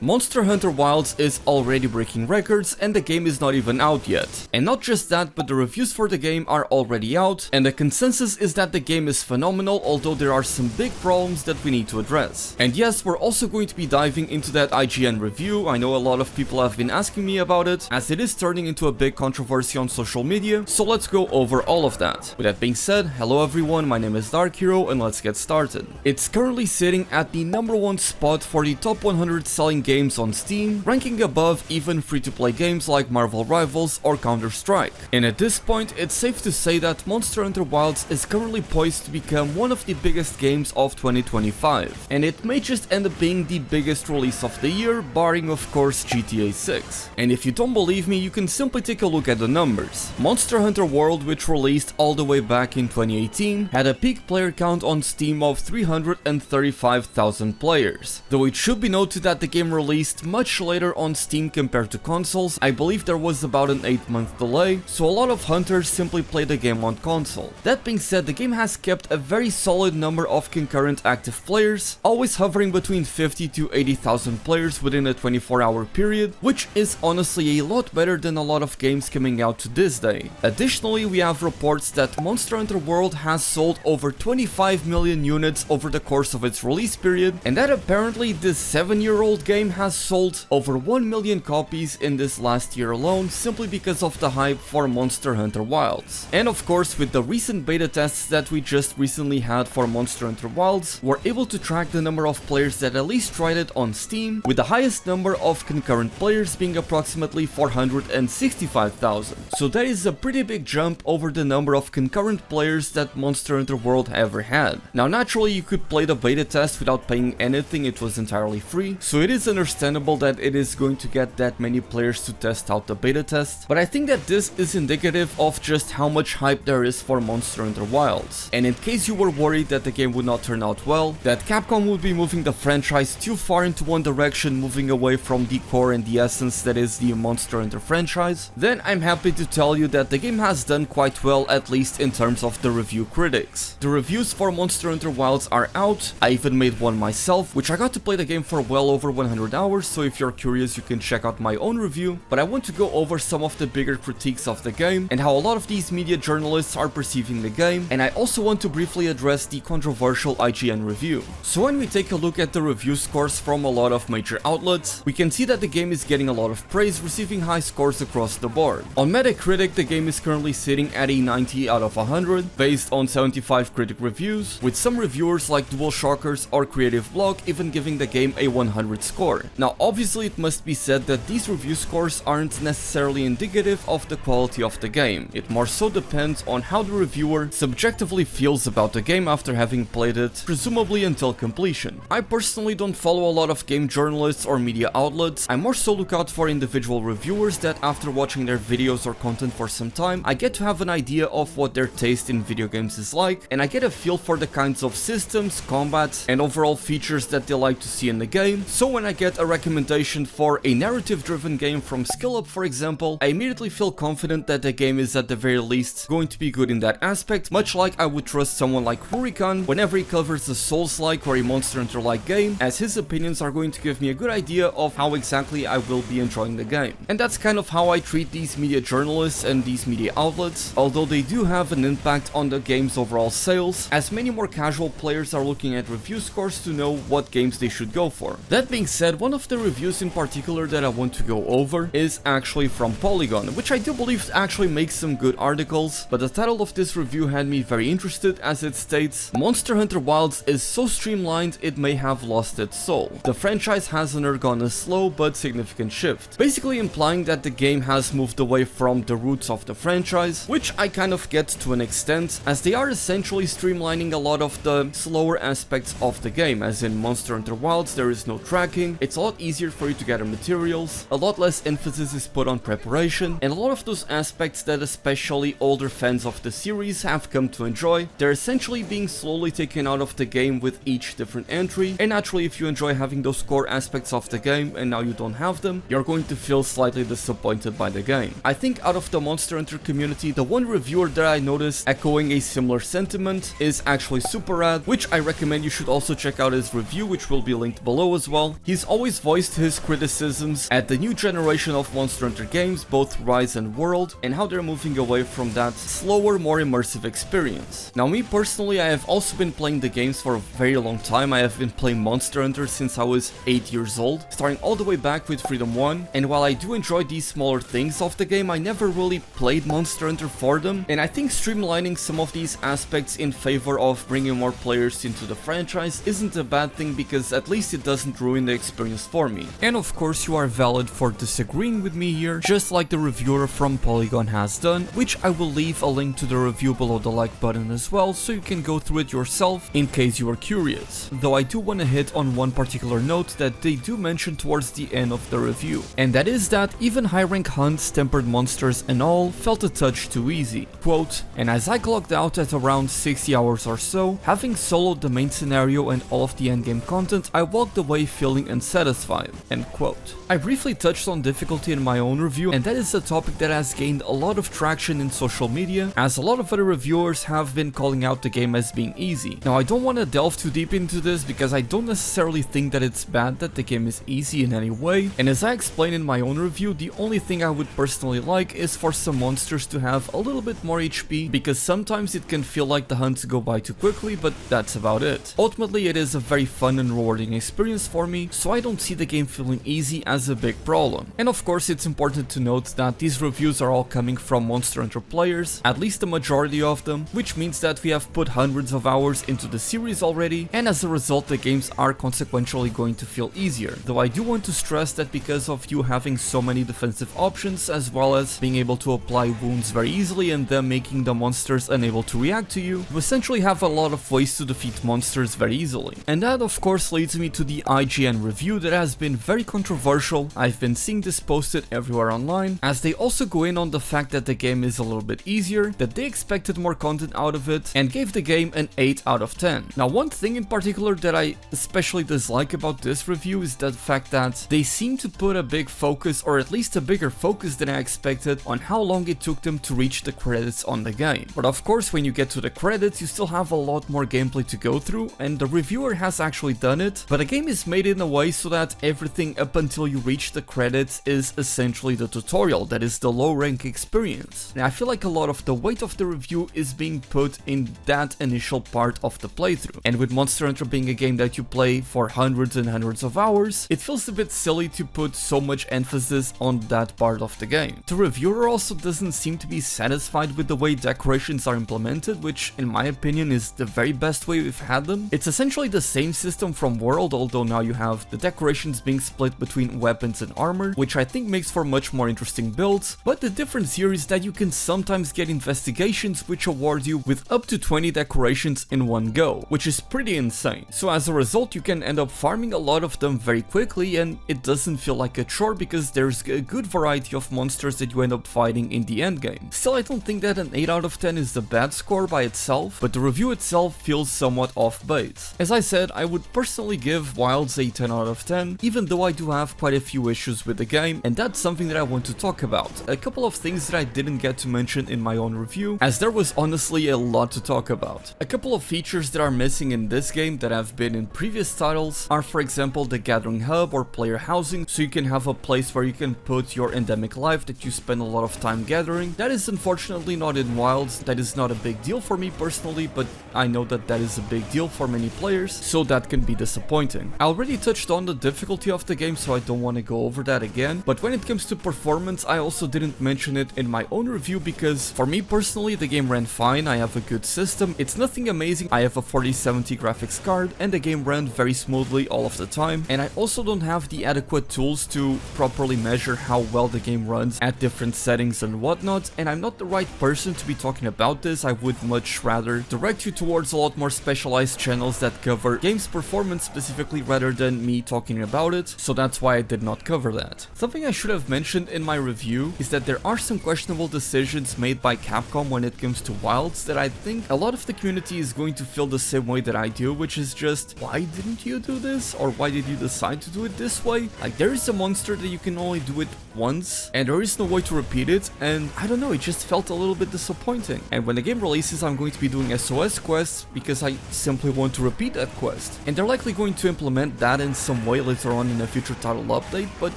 Monster Hunter Wilds is already breaking records and the game is not even out yet. And not just that, but the reviews for the game are already out and the consensus is that the game is phenomenal, although there are some big problems that we need to address. And yes, we're also going to be diving into that IGN review. I know a lot of people have been asking me about it, as it is turning into a big controversy on social media, so let's go over all of that. With that being said, hello everyone, my name is Dark Hero and let's get started. It's currently sitting at the #1 spot for the top 100 selling games on Steam, ranking above even free-to-play games like Marvel Rivals or Counter-Strike. And at this point, it's safe to say that Monster Hunter Wilds is currently poised to become one of the biggest games of 2025. And it may just end up being the biggest release of the year, barring of course GTA 6. And if you don't believe me, you can simply take a look at the numbers. Monster Hunter World, which released all the way back in 2018, had a peak player count on Steam of 335,000 players. Though it should be noted that the game released much later on Steam compared to consoles. I believe there was about an 8-month delay, so a lot of hunters simply play the game on console. That being said, the game has kept a very solid number of concurrent active players, always hovering between 50 to 80,000 players within a 24-hour period, which is honestly a lot better than a lot of games coming out to this day. Additionally, we have reports that Monster Hunter World has sold over 25 million units over the course of its release period, and that apparently this 7-year-old game has sold over 1 million copies in this last year alone, simply because of the hype for Monster Hunter Wilds. And of course, with the recent beta tests that we just recently had for Monster Hunter Wilds, we're able to track the number of players that at least tried it on Steam, with the highest number of concurrent players being approximately 465,000. So that is a pretty big jump over the number of concurrent players that Monster Hunter World ever had. Now naturally you could play the beta test without paying anything, it was entirely free, so it is understandable that it is going to get that many players to test out the beta test, but I think that this is indicative of just how much hype there is for Monster Hunter Wilds. And in case you were worried that the game would not turn out well, that Capcom would be moving the franchise too far into one direction, moving away from the core and the essence that is the Monster Hunter franchise, then I'm happy to tell you that the game has done quite well, at least in terms of the review critics. The reviews for Monster Hunter Wilds are out. I even made one myself, which I got to play the game for well over 100 hours, so if you're curious you can check out my own review, but I want to go over some of the bigger critiques of the game and how a lot of these media journalists are perceiving the game, and I also want to briefly address the controversial IGN review. So when we take a look at the review scores from a lot of major outlets, we can see that the game is getting a lot of praise, receiving high scores across the board. On Metacritic, the game is currently sitting at a 90 out of 100, based on 75 critic reviews, with some reviewers like DualShockers or Creative Block even giving the game a 100 score. Now obviously it must be said that these review scores aren't necessarily indicative of the quality of the game. It more so depends on how the reviewer subjectively feels about the game after having played it, presumably until completion. I personally don't follow a lot of game journalists or media outlets. I more so look out for individual reviewers that after watching their videos or content for some time, I get to have an idea of what their taste in video games is like, and I get a feel for the kinds of systems, combat, and overall features that they like to see in the game. So when I get a recommendation for a narrative-driven game from SkillUp, for example, I immediately feel confident that the game is at the very least going to be good in that aspect, much like I would trust someone like Huracan whenever he covers a Souls-like or a Monster Hunter-like game, as his opinions are going to give me a good idea of how exactly I will be enjoying the game. And that's kind of how I treat these media journalists and these media outlets, although they do have an impact on the game's overall sales, as many more casual players are looking at review scores to know what games they should go for. That being said, one of the reviews in particular that I want to go over is actually from Polygon, which I do believe actually makes some good articles, but the title of this review had me very interested, as it states, Monster Hunter Wilds is so streamlined it may have lost its soul. The franchise has undergone a slow but significant shift, basically implying that the game has moved away from the roots of the franchise, which I kind of get to an extent, as they are essentially streamlining a lot of the slower aspects of the game, as in Monster Hunter Wilds there is no tracking, it's a lot easier for you to gather materials, a lot less emphasis is put on preparation, and a lot of those aspects that especially older fans of the series have come to enjoy, they're essentially being slowly taken out of the game with each different entry, and naturally if you enjoy having those core aspects of the game and now you don't have them, you're going to feel slightly disappointed by the game. I think out of the Monster Hunter community, the one reviewer that I noticed echoing a similar sentiment is actually Super Rad, which I recommend you should also check out his review, which will be linked below as well. He's always voiced his criticisms at the new generation of Monster Hunter games, both Rise and World, and how they're moving away from that slower, more immersive experience. Now me personally, I have also been playing the games for a very long time. I have been playing Monster Hunter since I was 8 years old, starting all the way back with Freedom 1, and while I do enjoy these smaller things of the game, I never really played Monster Hunter for them, and I think streamlining some of these aspects in favor of bringing more players into the franchise isn't a bad thing, because at least it doesn't ruin the experience for me. And of course you are valid for disagreeing with me here, just like the reviewer from Polygon has done, which I will leave a link to the review below the like button as well, so you can go through it yourself in case you are curious. Though I do want to hit on one particular note that they do mention towards the end of the review, and that is that even high rank hunts, tempered monsters and all felt a touch too easy. Quote, and as I clocked out at around 60 hours or so, having soloed the main scenario and all of the endgame content, I walked away feeling unsatisfied. End quote. I briefly touched on difficulty in my own review, and that is a topic that has gained a lot of traction in social media, as a lot of other reviewers have been calling out the game as being easy. Now I don't want to delve too deep into this, because I don't necessarily think that it's bad that the game is easy in any way, and as I explained in my own review, the only thing I would personally like is for some monsters to have a little bit more HP, because sometimes it can feel like the hunts go by too quickly, but that's about it. Ultimately, it is a very fun and rewarding experience for me, so I don't see the game feeling easy as a big problem. And of course, it's important to note that these reviews are all coming from Monster Hunter players, at least the majority of them, which means that we have put hundreds of hours into the series already, and as a result the games are consequentially going to feel easier. Though I do want to stress that because of you having so many defensive options, as well as being able to apply wounds very easily and them making the monsters unable to react to you, you essentially have a lot of ways to defeat monsters very easily. And that of course leads me to the IGN review that has been very controversial. I've been seeing this posted everywhere online, as they also go in on the fact that the game is a little bit easier, that they expected more content out of it, and gave the game an 8 out of 10. Now one thing in particular that I especially dislike about this review is the fact that they seem to put a big focus, or at least a bigger focus than I expected, on how long it took them to reach the credits on the game. But of course when you get to the credits you still have a lot more gameplay to go through, and the reviewer has actually done it, but the game is made in a way so that everything up until you reach the credits is essentially the tutorial, that is the low rank experience. Now I feel like a lot of the weight of the review is being put in that initial part of the playthrough, and with Monster Hunter being a game that you play for hundreds and hundreds of hours, it feels a bit silly to put so much emphasis on that part of the game. The reviewer also doesn't seem to be satisfied with the way decorations are implemented, which in my opinion is the very best way we've had them. It's essentially the same system from World, although now you have the decorations being split between weapons and armor, which I think makes for much more interesting builds, but the difference here is that you can sometimes get investigations which award you with up to 20 decorations in one go, which is pretty insane. So as a result you can end up farming a lot of them very quickly, and it doesn't feel like a chore because there's a good variety of monsters that you end up fighting in the endgame. Still, I don't think that an 8 out of 10 is a bad score by itself, but the review itself feels somewhat off base. As I said, I would personally give Wilds a 10 out of 10, even though I do have quite a few issues with the game, and that's something that I want to talk about. A couple of things that I didn't get to mention in my own review, as there was honestly a lot to talk about. A couple of features that are missing in this game that have been in previous titles are, for example, the gathering hub or player housing, so you can have a place where you can put your endemic life that you spend a lot of time gathering. That is unfortunately not in Wilds. That is not a big deal for me personally, but I know that that is a big deal for many players, so that can be disappointing. I already touched on the difficulty of the game, so I don't want to go over that again, but when it comes to performance, I also didn't mention it in my own review because for me personally the game ran fine. I have a good system, it's nothing amazing, I have a 4070 graphics card, and the game ran very smoothly all of the time, and I also don't have the adequate tools to properly measure how well the game runs at different settings and whatnot, and I'm not the right person to be talking about this. I would much rather direct you towards a lot more specialized channels that cover games performance specifically rather than me talking about it, so that's why I did not cover that. Something I should have mentioned in my review is that there are some questionable decisions made by Capcom when it comes to Wilds that I think a lot of the community is going to feel the same way that I do, which is just, why didn't you do this? Or why did you decide to do it this way? Like, there is a monster that you can only do it once, and there is no way to repeat it, and I don't know, it just felt a little bit disappointing. And when the game releases, I'm going to be doing SOS quests because I simply want to repeat that quest, and they're likely going to implement that and some some way later on in a future title update, but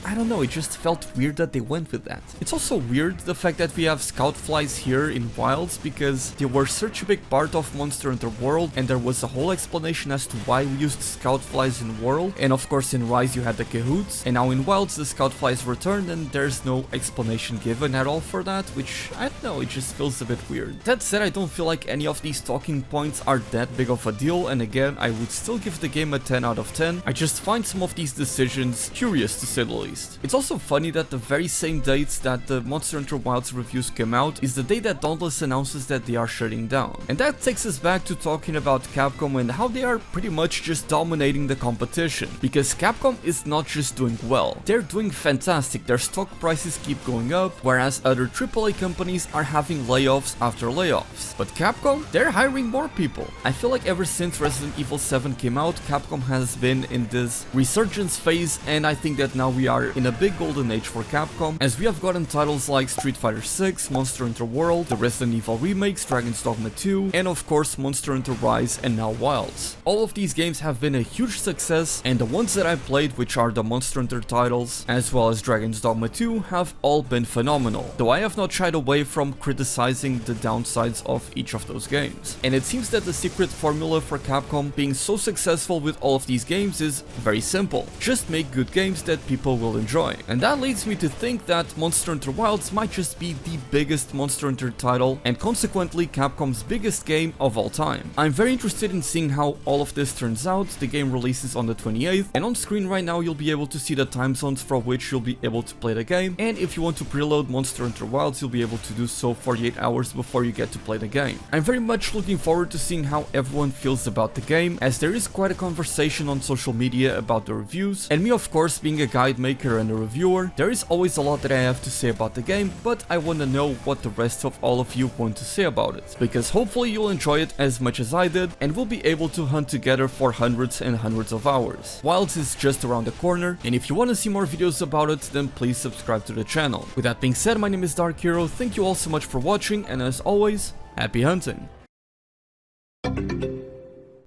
I don't know, it just felt weird that they went with that. It's also weird the fact that we have scout flies here in Wilds, because they were such a big part of Monster Hunter World, and there was a whole explanation as to why we used scout flies in World, and of course in Rise you had the Cahoots, and now in Wilds the scout flies returned and there's no explanation given at all for that, which, I don't know, it just feels a bit weird. That said, I don't feel like any of these talking points are that big of a deal, and again, I would still give the game a 10 out of 10. I just find some of these decisions curious to say the least. It's also funny that the very same date that the Monster Hunter Wilds reviews came out is the day that Dauntless announces that they are shutting down. And that takes us back to talking about Capcom and how they are pretty much just dominating the competition. Because Capcom is not just doing well, they're doing fantastic, their stock prices keep going up, whereas other AAA companies are having layoffs after layoffs. But Capcom, they're hiring more people. I feel like ever since Resident Evil 7 came out, Capcom has been in this resurgence phase, and I think that now we are in a big golden age for Capcom, as we have gotten titles like Street Fighter 6, Monster Hunter World, the Resident Evil remakes, Dragon's Dogma 2, and of course Monster Hunter Rise and now Wilds. All of these games have been a huge success, and the ones that I played, which are the Monster Hunter titles, as well as Dragon's Dogma 2, have all been phenomenal, though I have not shied away from criticizing the downsides of each of those games. And it seems that the secret formula for Capcom being so successful with all of these games is very simple. Just make good games that people will enjoy. And that leads me to think that Monster Hunter Wilds might just be the biggest Monster Hunter title, and consequently Capcom's biggest game of all time. I'm very interested in seeing how all of this turns out. The game releases on the 28th, and on screen right now you'll be able to see the time zones for which you'll be able to play the game, and if you want to preload Monster Hunter Wilds you'll be able to do so 48 hours before you get to play the game. I'm very much looking forward to seeing how everyone feels about the game, as there is quite a conversation on social media about the reviews, and me of course being a guide maker and a reviewer, there is always a lot that I have to say about the game, but I want to know what the rest of all of you want to say about it, because hopefully you'll enjoy it as much as I did, and we'll be able to hunt together for hundreds and hundreds of hours. Wilds is just around the corner, and if you want to see more videos about it, then please subscribe to the channel. With that being said, my name is Dark Hero, thank you all so much for watching, and as always, happy hunting!